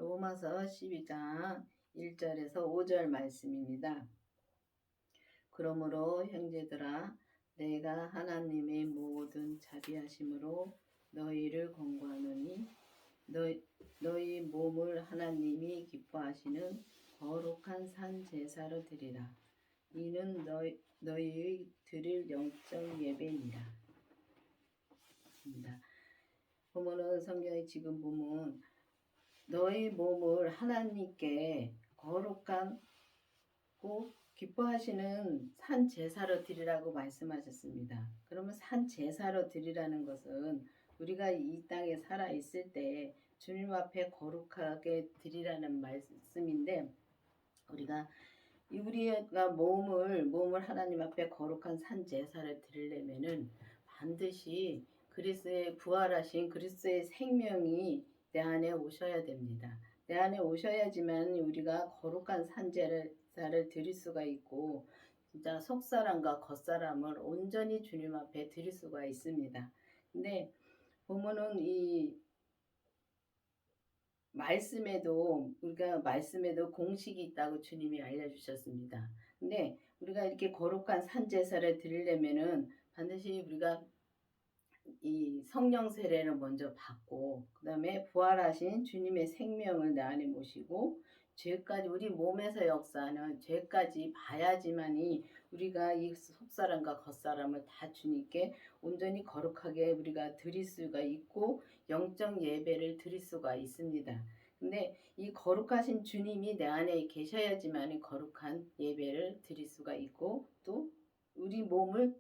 로마서 12장 1절에서 5절 말씀입니다. 그러므로 형제들아 내가 하나님의 모든 자비하심으로 너희를 권고하노니 너희 몸을 하나님이 기뻐하시는 거룩한 산 제사로 드리라. 이는 너희의 드릴 영적 예배니라. 보면은 성경에 지금 보면 너희 몸을 하나님께 거룩하고 기뻐하시는 산 제사로 드리라고 말씀하셨습니다. 그러면 산 제사로 드리라는 것은 우리가 이 땅에 살아 있을 때 주님 앞에 거룩하게 드리라는 말씀인데, 우리가 몸을 하나님 앞에 거룩한 산 제사를 드리려면은 반드시 그리스도의 부활하신 그리스도의 생명이 내 안에 오셔야 됩니다. 내 안에 오셔야지만 우리가 거룩한 산 제사를 드릴 수가 있고, 진짜 속사람과 겉사람을 온전히 주님 앞에 드릴 수가 있습니다. 근데 보면은 이 말씀에도 공식이 있다고 주님이 알려주셨습니다. 근데 우리가 이렇게 거룩한 산 제사를 드리려면은 반드시 우리가 이 성령 세례를 먼저 받고, 그 다음에 부활하신 주님의 생명을 내 안에 모시고, 죄까지 우리 몸에서 역사하는 죄까지 봐야지만이 우리가 이 속사람과 겉사람을 다 주님께 온전히 거룩하게 우리가 드릴 수가 있고 영적 예배를 드릴 수가 있습니다. 근데 이 거룩하신 주님이 내 안에 계셔야지만 거룩한 예배를 드릴 수가 있고, 또 우리 몸을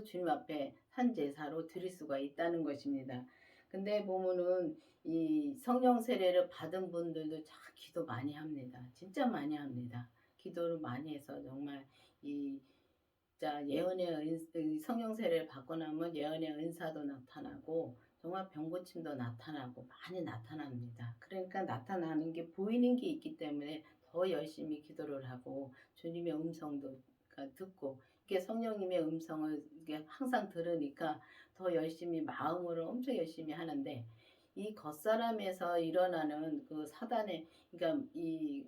주님 앞에 산 제사로 드릴 수가 있다는 것입니다. 근데 보면은 이 성령 세례를 받은 분들도 참 기도 많이 합니다. 진짜 많이 합니다. 기도를 많이 해서 정말 이 성령 세례를 받고 나면 예언의 은사도 나타나고 정말 병고침도 나타나고 많이 나타납니다. 그러니까 나타나는 게 보이는 게 있기 때문에 더 열심히 기도를 하고 주님의 음성도 듣고, 이게 성령님의 음성을 이게 항상 들으니까 더 열심히 마음으로 엄청 열심히 하는데, 이 겉사람에서 일어나는 그 사단의, 그러니까 이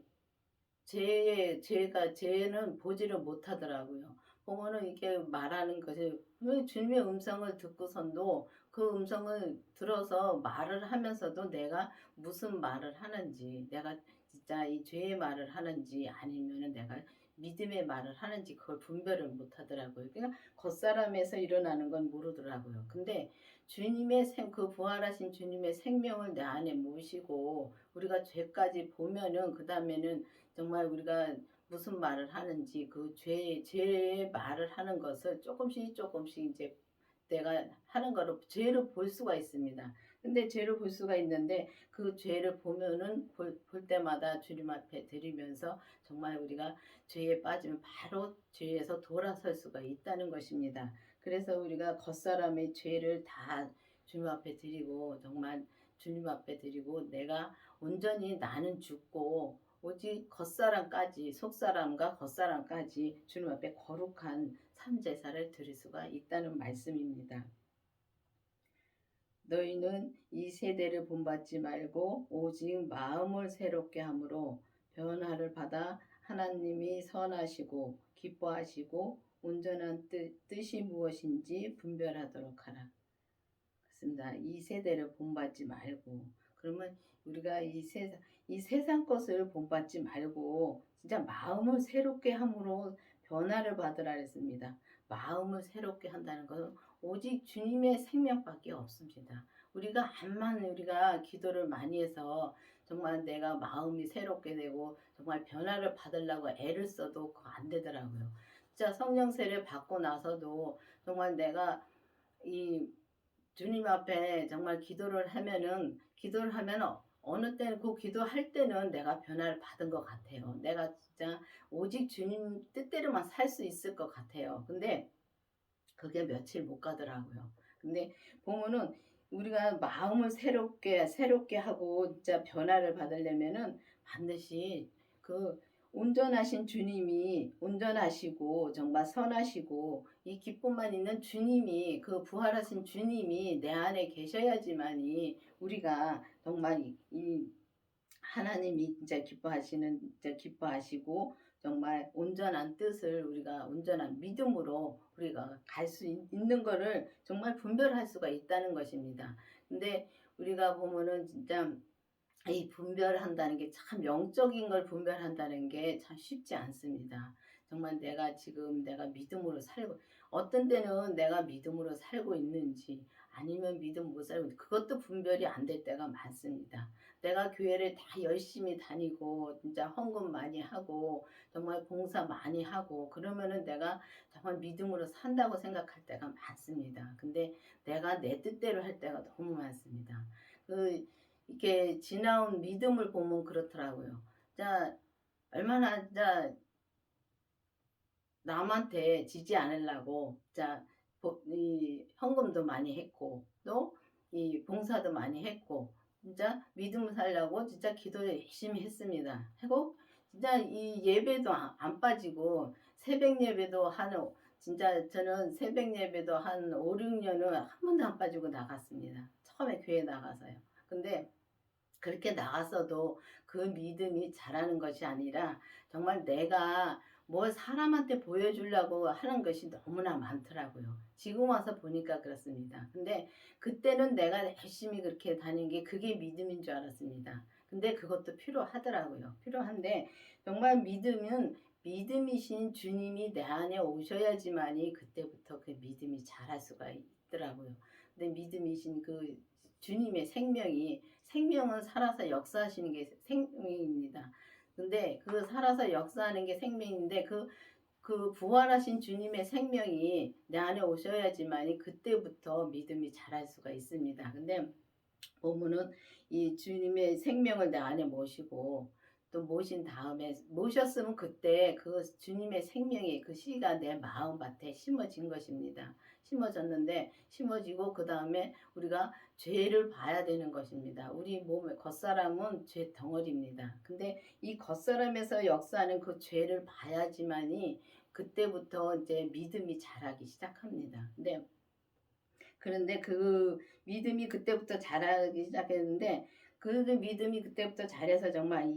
죄는 보지를 못하더라고요. 보면은 이게 말하는 것이 주님의 음성을 듣고선도 그 음성을 들어서 말을 하면서도 내가 무슨 말을 하는지, 내가 진짜 이 죄의 말을 하는지 아니면은 내가 믿음의 말을 하는지 그걸 분별을 못하더라고요. 그러니까 겉사람에서 일어나는 건 모르더라고요. 근데 그 부활하신 주님의 생명을 내 안에 모시고 우리가 죄까지 보면은 그 다음에는 정말 우리가 무슨 말을 하는지 그 죄의 말을 하는 것을 조금씩 이제 내가 하는 거를 죄를 볼 수가 있습니다. 근데 죄를 볼 수가 있는데 그 죄를 보면은 볼 때마다 주님 앞에 드리면서 정말 우리가 죄에 빠지면 바로 죄에서 돌아설 수가 있다는 것입니다. 그래서 우리가 겉사람의 죄를 다 주님 앞에 드리고, 정말 주님 앞에 드리고, 내가 온전히 나는 죽고 오직 속사람과 겉사람까지 주님 앞에 거룩한 산제사를 드릴 수가 있다는 말씀입니다. 너희는 이 세대를 본받지 말고 오직 마음을 새롭게 함으로 변화를 받아 하나님이 선하시고 기뻐하시고 온전한 뜻이 무엇인지 분별하도록 하라. 그렇습니다. 이 세대를 본받지 말고, 그러면 우리가 이 세상 것을 본받지 말고 진짜 마음을 새롭게 함으로 변화를 받으라 했습니다. 마음을 새롭게 한다는 것은 오직 주님의 생명밖에 없습니다. 우리가 기도를 많이 해서 정말 내가 마음이 새롭게 되고 정말 변화를 받으려고 애를 써도 그거 안 되더라고요. 진짜 성령 세례 받고 나서도 정말 내가 이 주님 앞에 정말 기도를 하면 어느 때는 그 기도할 때는 내가 변화를 받은 것 같아요. 내가 진짜 오직 주님 뜻대로만 살 수 있을 것 같아요. 근데 그게 며칠 못 가더라고요. 근데 보면은 우리가 마음을 새롭게 하고 진짜 변화를 받으려면은 반드시 그 온전하신 주님이 온전하시고 정말 선하시고 이 기쁨만 있는 주님이, 그 부활하신 주님이 내 안에 계셔야지만이 우리가 정말 이 하나님이 진짜 기뻐하시고 정말 온전한 뜻을 우리가 온전한 믿음으로 우리가 갈 수 있는 거를 정말 분별할 수가 있다는 것입니다. 근데 우리가 보면은 진짜 이 분별한다는 게 참 영적인 걸 분별한다는 게 참 쉽지 않습니다. 정말 내가 믿음으로 살고 어떤 때는 내가 믿음으로 살고 있는지 아니면 믿음 못 살고 그것도 분별이 안 될 때가 많습니다. 내가 교회를 다 열심히 다니고 진짜 헌금 많이 하고 정말 봉사 많이 하고 그러면은 내가 정말 믿음으로 산다고 생각할 때가 많습니다. 근데 내가 내 뜻대로 할 때가 너무 많습니다. 이렇게 지나온 믿음을 보면 그렇더라고요. 자, 얼마나 남한테 지지 않으려고 이 헌금도 많이 했고 또 이 봉사도 많이 했고 진짜 믿음 살려고 진짜 기도 열심히 했습니다. 하고 진짜 이 예배도 안 빠지고 새벽 예배도 진짜 저는 새벽 예배도 한 5, 6년을 한 번도 안 빠지고 나갔습니다. 처음에 교회 나가서요. 근데 그렇게 나갔어도 그 믿음이 자라는 것이 아니라 정말 내가 뭘 사람한테 보여주려고 하는 것이 너무나 많더라고요. 지금 와서 보니까 그렇습니다. 근데 그때는 내가 열심히 그렇게 다닌 게 그게 믿음인 줄 알았습니다. 근데 그것도 필요하더라고요. 필요한데 정말 믿음이신 주님이 내 안에 오셔야지만이 그때부터 그 믿음이 자랄 수가 있더라고요. 근데 믿음이신 그 주님의 생명은 살아서 역사하시는 게 생명입니다. 근데 그 살아서 역사하는 게 생명인데 그 부활하신 주님의 생명이 내 안에 오셔야지만이 그때부터 믿음이 자랄 수가 있습니다. 근데 보면은 이 주님의 생명을 내 안에 모시고 또 모신 다음에 모셨으면 그때 그 주님의 생명이 그 씨가 내 마음밭에 심어진 것입니다. 심어졌는데 심어지고 그 다음에 우리가 죄를 봐야 되는 것입니다. 우리 몸의 겉사람은 죄 덩어리입니다. 근데 이 겉사람에서 역사하는 그 죄를 봐야지만이 그때부터 이제 믿음이 자라기 시작합니다. 그런데 그 믿음이 그때부터 자라기 시작했는데 그 믿음이 그때부터 자라서 정말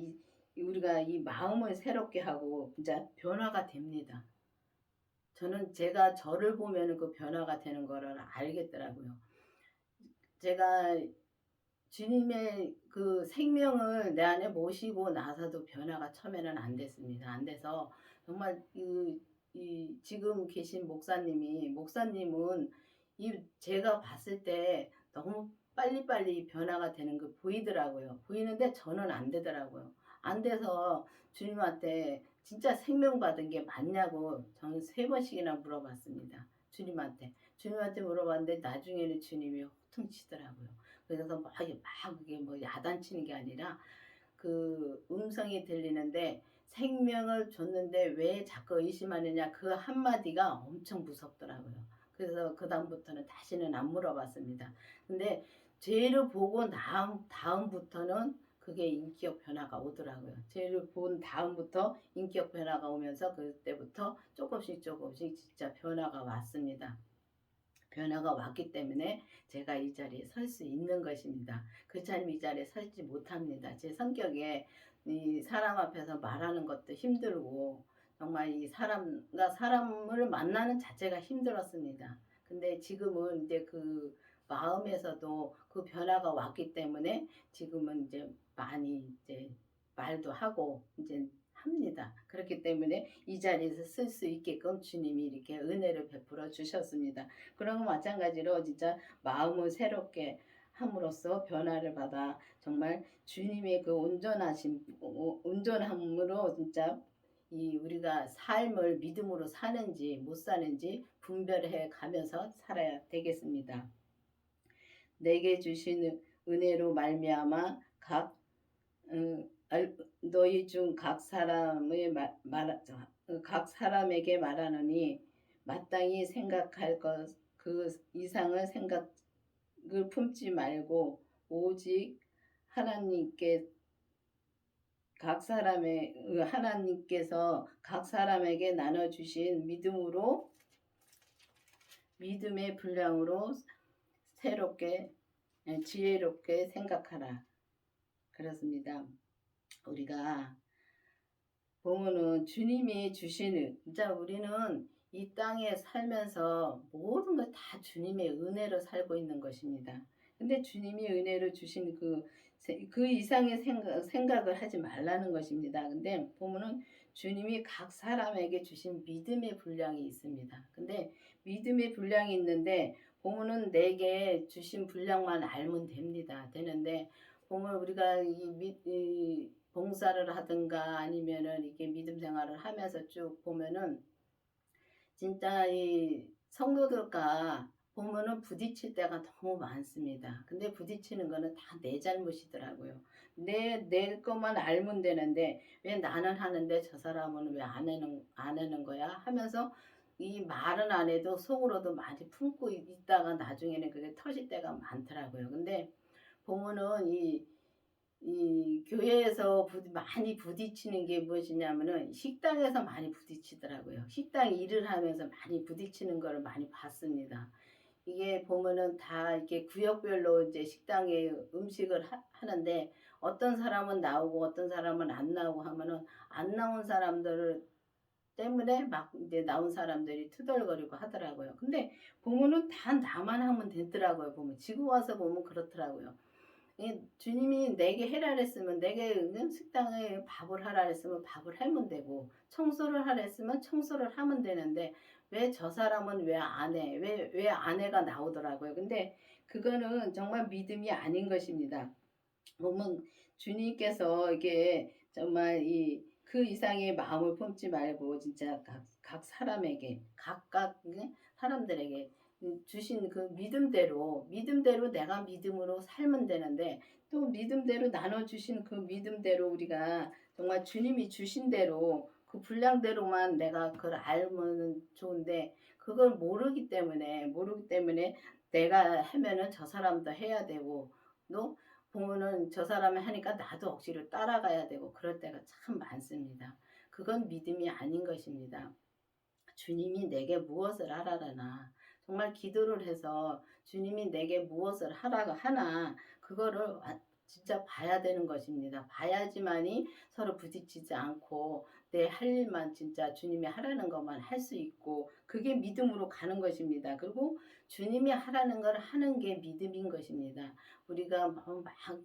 우리가 이 마음을 새롭게 하고 진짜 변화가 됩니다. 저는 제가 저를 보면 그 변화가 되는 거를 알겠더라고요. 제가 주님의 그 생명을 내 안에 모시고 나서도 변화가 처음에는 안 됐습니다. 안 돼서 정말 이 지금 계신 목사님은 제가 봤을 때 너무 빨리빨리 변화가 되는 거 보이더라고요. 보이는데 저는 안 되더라고요. 안 돼서 주님한테 진짜 생명 받은 게 맞냐고 저는 3번씩이나 물어봤습니다. 주님한테 물어봤는데 나중에는 주님이 호통치더라고요. 그래서 막 그게 뭐 야단치는 게 아니라 그 음성이 들리는데 생명을 줬는데 왜 자꾸 의심하느냐 그 한마디가 엄청 무섭더라고요. 그래서 그다음부터는 다시는 안 물어봤습니다. 근데 죄를 보고 다음부터는 그게 인격 변화가 오더라고요. 죄를 본 다음부터 인격 변화가 오면서 그때부터 조금씩 진짜 변화가 왔습니다. 변화가 왔기 때문에 제가 이 자리에 설 수 있는 것입니다. 그렇지 이 자리에 설지 못합니다. 제 성격에 이 사람 앞에서 말하는 것도 힘들고 정말 이 사람을 만나는 자체가 힘들었습니다. 근데 지금은 이제 그 마음에서도 그 변화가 왔기 때문에 지금은 이제 많이 이제 말도 하고 이제 합니다. 그렇기 때문에 이 자리에서 쓸 수 있게끔 주님이 이렇게 은혜를 베풀어 주셨습니다. 그런 거 마찬가지로 진짜 마음을 새롭게 함으로써 변화를 받아 정말 주님의 그 온전함으로 진짜 이 우리가 삶을 믿음으로 사는지 못 사는지 분별해 가면서 살아야 되겠습니다. 내게 주신 은혜로 말미암아 너희 중 각 사람에게 말하노니 마땅히 생각할 것 그 이상을 생각을 품지 말고 오직 하나님께 하나님께서 각 사람에게 나눠 주신 믿음의 분량으로 새롭게 지혜롭게 생각하라. 그렇습니다. 우리가 보면은 주님이 주시는 진짜 우리는 이 땅에 살면서 모든 걸 다 주님의 은혜로 살고 있는 것입니다. 근데 주님이 은혜로 주신 그 이상의 생각을 하지 말라는 것입니다. 근데 보면은 주님이 각 사람에게 주신 믿음의 분량이 있습니다. 근데 믿음의 분량이 있는데 보면은 내게 주신 분량만 알면 됩니다. 되는데 보면 우리가 이 봉사를 하든가 아니면은 이게 믿음 생활을 하면서 쭉 보면은 진짜 이 성도들과 보면은 부딪힐 때가 너무 많습니다. 근데 부딪히는 거는 다 내 잘못이더라고요. 내 것만 알면 되는데 왜 나는 하는데 저 사람은 왜 안 하는 거야? 하면서 이 말은 안 해도 속으로도 많이 품고 있다가 나중에는 그게 터질 때가 많더라고요. 근데 보면은 이 교회에서 많이 부딪히는 게 무엇이냐면은 식당에서 많이 부딪히더라고요. 식당 일을 하면서 많이 부딪히는 거를 많이 봤습니다. 이게 보면은 다 이렇게 구역별로 이제 식당에 음식을 하는데 어떤 사람은 나오고 어떤 사람은 안 나오고 하면은 안 나온 사람들을 때문에 막 이제 나온 사람들이 투덜거리고 하더라고요. 근데 보면은 다 나만 하면 되더라고요. 보면 지금 와서 보면 그렇더라고요. 주님이 내게 해라 그랬으면 내게 식당에 밥을 하라 그랬으면 밥을 하면 되고 청소를 하라 했으면 청소를 하면 되는데 왜 저 사람은 왜 안 해? 왜 아내가 나오더라고요. 근데 그거는 정말 믿음이 아닌 것입니다. 보면 주님께서 이게 정말 그 이상의 마음을 품지 말고 진짜 각 사람에게 각각 사람들에게 주신 그 믿음대로 내가 믿음으로 살면 되는데 또 믿음대로 나눠 주신 그 믿음대로 우리가 정말 주님이 주신 대로 그 분량대로만 내가 그걸 알면 좋은데 그걸 모르기 때문에 내가 하면은 저 사람도 해야 되고 또 보면은 저 사람이 하니까 나도 억지로 따라가야 되고 그럴 때가 참 많습니다. 그건 믿음이 아닌 것입니다. 주님이 내게 무엇을 하라나 정말 기도를 해서 주님이 내게 무엇을 하라고 하나 그거를 진짜 봐야 되는 것입니다. 봐야지만이 서로 부딪히지 않고 내 할 일만 진짜 주님이 하라는 것만 할 수 있고 그게 믿음으로 가는 것입니다. 그리고 주님이 하라는 걸 하는 게 믿음인 것입니다. 우리가 막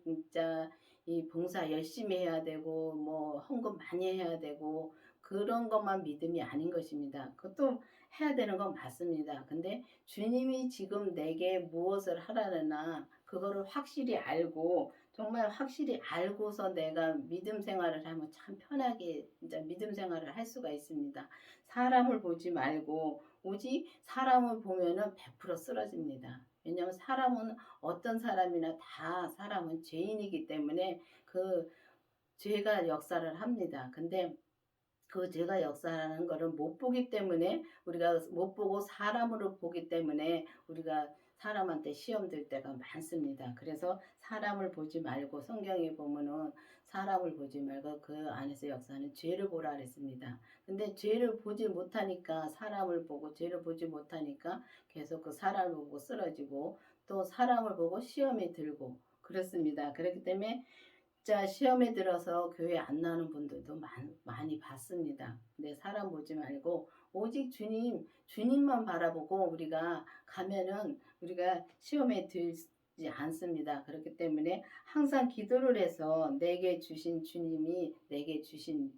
진짜 이 봉사 열심히 해야 되고 뭐 헌금 많이 해야 되고 그런 것만 믿음이 아닌 것입니다. 그것도 해야 되는 건 맞습니다. 근데 주님이 지금 내게 무엇을 하라느냐 그거를 확실히 알고 정말 확실히 알고서 내가 믿음 생활을 하면 참 편하게 진짜 믿음 생활을 할 수가 있습니다. 사람을 보지 말고 오직 사람을 보면은 100% 쓰러집니다. 왜냐하면 사람은 어떤 사람이나 다 사람은 죄인이기 때문에 그 죄가 역사를 합니다. 근데 그 죄가 역사하는 거를 못 보기 때문에 우리가 못 보고 사람으로 보기 때문에 우리가 사람한테 시험 들 때가 많습니다. 그래서 사람을 보지 말고 성경에 보면은 사람을 보지 말고 그 안에서 역사하는 죄를 보라 그랬습니다. 근데 죄를 보지 못하니까 사람을 보고 죄를 보지 못하니까 계속 그 사람을 보고 쓰러지고 또 사람을 보고 시험에 들고 그렇습니다. 그렇기 때문에 진짜 시험에 들어서 교회 안 나오는 분들도 많이 봤습니다. 근데 사람 보지 말고 오직 주님만 바라보고 우리가 가면은 우리가 시험에 들지 않습니다. 그렇기 때문에 항상 기도를 해서 내게 주신 주님이 내게 주신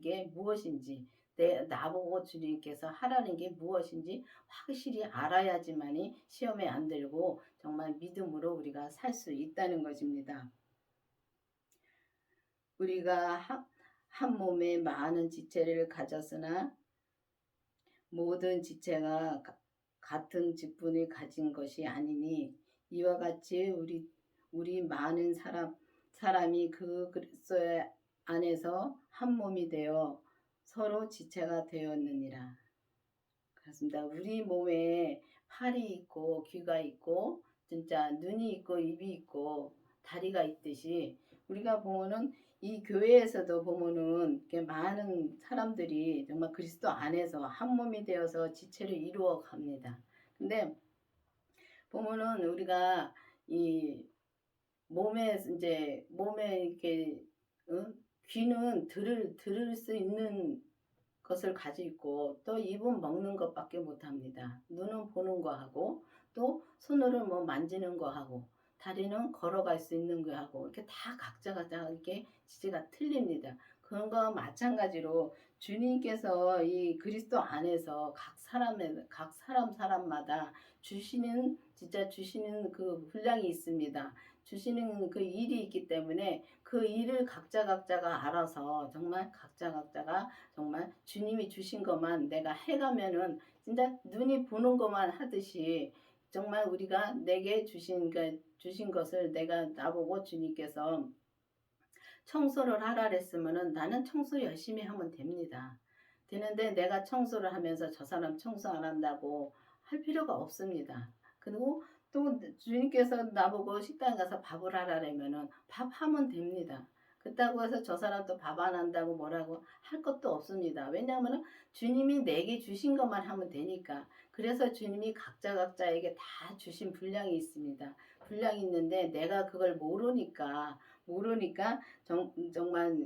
게 무엇인지 나보고 주님께서 하라는 게 무엇인지 확실히 알아야지만이 시험에 안 들고 정말 믿음으로 우리가 살 수 있다는 것입니다. 우리가 한 몸에 많은 지체를 가졌으나 모든 지체가 같은 직분을 가진 것이 아니니 이와 같이 우리 많은 사람이 그 그리스도 안에서 한 몸이 되어 서로 지체가 되었느니라. 그렇습니다. 우리 몸에 팔이 있고 귀가 있고 진짜 눈이 있고 입이 있고 다리가 있듯이 우리가 보면은 이 교회에서도 보면은 이렇게 많은 사람들이 정말 그리스도 안에서 한 몸이 되어서 지체를 이루어 갑니다. 근데 보면은 우리가 이 몸에 이렇게 귀는 들을 수 있는 것을 가지고 있고 또 입은 먹는 것밖에 못합니다. 눈은 보는 거 하고 또 손으로 뭐 만지는 거 하고 다리는 걸어갈 수 있는 거 하고 이렇게 다 각자가 이렇게 지지가 틀립니다. 그런 거 마찬가지로 주님께서 이 그리스도 안에서 각 사람마다 주시는 그 분량이 있습니다. 주시는 그 일이 있기 때문에 그 일을 각자가 알아서 정말 각자가 정말 주님이 주신 것만 내가 해가면은 진짜 눈이 보는 것만 하듯이 정말 우리가 내게 주신 것을 내가 나보고 주님께서 청소를 하라 그랬으면은 나는 청소 열심히 하면 됩니다. 되는데 내가 청소를 하면서 저 사람 청소 안 한다고 할 필요가 없습니다. 그리고 또 주님께서 나보고 식당 가서 밥을 하라 그러면은 밥하면 됩니다. 그렇다고 해서 저 사람도 밥 안 한다고 뭐라고 할 것도 없습니다. 왜냐하면 주님이 내게 주신 것만 하면 되니까. 그래서 주님이 각자에게 다 주신 분량이 있습니다. 분량이 있는데 내가 그걸 모르니까 정말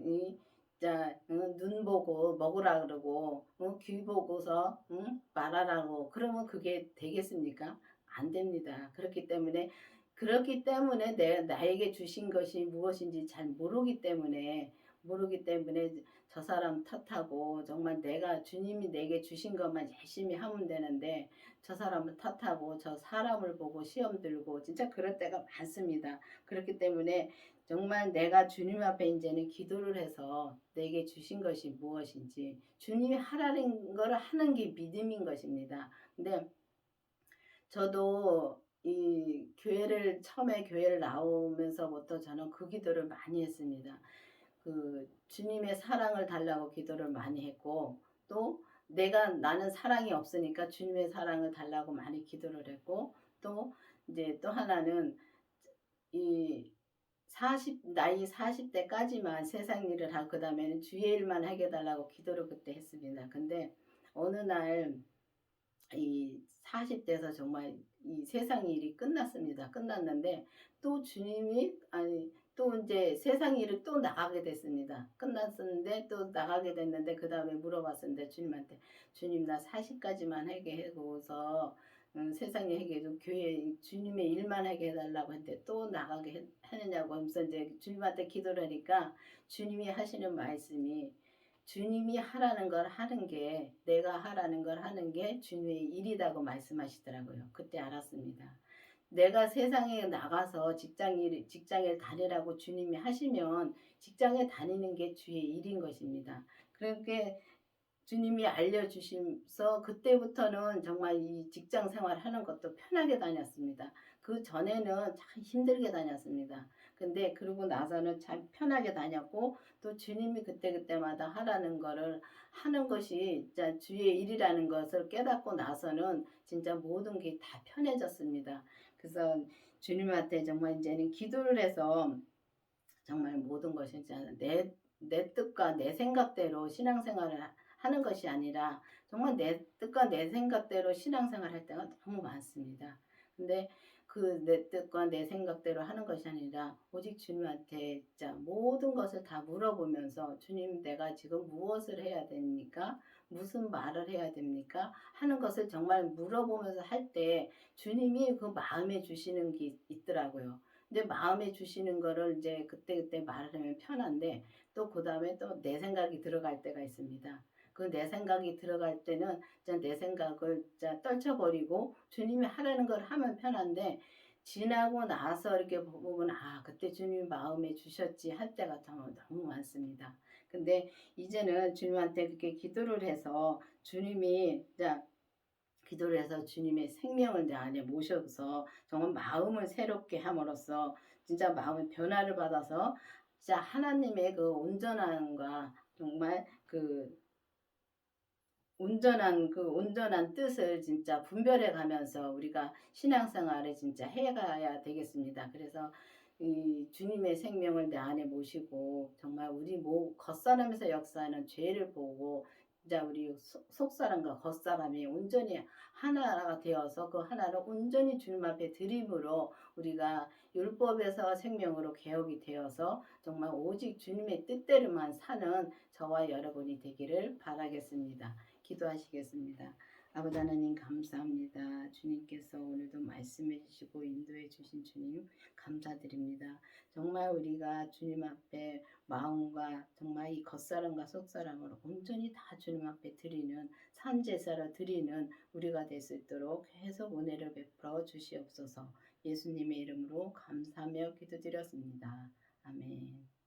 눈 보고 먹으라 그러고 귀 보고서 말하라고 그러면 그게 되겠습니까? 안 됩니다. 그렇기 때문에 나에게 주신 것이 무엇인지 잘 모르기 때문에 저 사람 탓하고 정말 내가 주님이 내게 주신 것만 열심히 하면 되는데 저 사람을 탓하고 저 사람을 보고 시험 들고 진짜 그럴 때가 많습니다. 그렇기 때문에 정말 내가 주님 앞에 이제는 기도를 해서 내게 주신 것이 무엇인지 주님이 하라는 걸 하는 게 믿음인 것입니다. 근데 저도 처음에 교회를 나오면서부터 저는 그 기도를 많이 했습니다. 그 주님의 사랑을 달라고 기도를 많이 했고 또 나는 사랑이 없으니까 주님의 사랑을 달라고 많이 기도를 했고 또 이제 또 하나는 이 나이 40대까지만 세상 일을 하고 그다음에는 주의 일만 하게 해달라고 기도를 그때 했습니다. 근데 어느 날 이 40대에서 정말 이 세상 일이 끝났습니다. 끝났는데 또 주님이 또 이제 세상 일을 또 나가게 됐습니다. 끝났었는데 또 나가게 됐는데 그다음에 물어봤었는데 주님한테 주님 나 40까지만 하게 해고서 세상에 하게 좀 교회 주님의 일만 하게 해달라고 했는데 또 나가게 하느냐고 하면서 이제 주님한테 기도를 하니까 주님이 하시는 말씀이 주님이 하라는 걸 하는 게 내가 하라는 걸 하는 게 주님의 일이라고 말씀하시더라고요. 그때 알았습니다. 내가 세상에 나가서 직장에 다니라고 주님이 하시면 직장에 다니는 게 주의 일인 것입니다. 그렇게 주님이 알려주셔서 그때부터는 정말 이 직장 생활하는 것도 편하게 다녔습니다. 그전에는 참 힘들게 다녔습니다. 근데 그러고 나서는 참 편하게 다녔고 또 주님이 그때그때마다 하라는 거를 하는 것이 진짜 주의 일이라는 것을 깨닫고 나서는 진짜 모든 게 다 편해졌습니다. 그래서 주님한테 정말 이제는 기도를 해서 정말 모든 것이 내 뜻과 내 생각대로 신앙생활을 하는 것이 아니라 정말 내 뜻과 내 생각대로 신앙생활 할 때가 너무 많습니다. 근데 그 내 뜻과 내 생각대로 하는 것이 아니라 오직 주님한테 진짜 모든 것을 다 물어보면서 주님 내가 지금 무엇을 해야 됩니까? 무슨 말을 해야 됩니까? 하는 것을 정말 물어보면서 할 때 주님이 그 마음에 주시는 게 있더라고요. 근데 마음에 주시는 거를 이제 그때그때 말을 하면 편한데 또 그다음에 또 내 생각이 들어갈 때가 있습니다. 그 내 생각이 들어갈 때는 진짜 내 생각을 진짜 떨쳐버리고 주님이 하라는 걸 하면 편한데 지나고 나서 이렇게 보면 그때 주님이 마음에 주셨지 할 때가 참 너무 많습니다. 근데 이제는 주님한테 그렇게 기도를 해서 주님이 진짜 기도를 해서 주님의 생명을 내 안에 모셔서 정말 마음을 새롭게 함으로써 진짜 마음의 변화를 받아서 진짜 하나님의 그 온전함과 정말 온전한 뜻을 진짜 분별해 가면서 우리가 신앙생활을 진짜 해가야 되겠습니다. 그래서 이 주님의 생명을 내 안에 모시고 정말 우리 겉사람에서 역사하는 죄를 보고 진짜 우리 속사람과 겉사람이 온전히 하나가 되어서 그 하나를 온전히 주님 앞에 드림으로 우리가 율법에서 생명으로 개혁이 되어서 정말 오직 주님의 뜻대로만 사는 저와 여러분이 되기를 바라겠습니다. 기도하시겠습니다. 아버지 하나님 감사합니다. 주님께서 오늘도 말씀해 주시고 인도해 주신 주님 감사드립니다. 정말 우리가 주님 앞에 마음과 정말 이 겉사람과 속사람으로 온전히 다 주님 앞에 드리는 산제사로 드리는 우리가 될 수 있도록 계속 은혜를 베풀어 주시옵소서. 예수님의 이름으로 감사하며 기도드렸습니다. 아멘.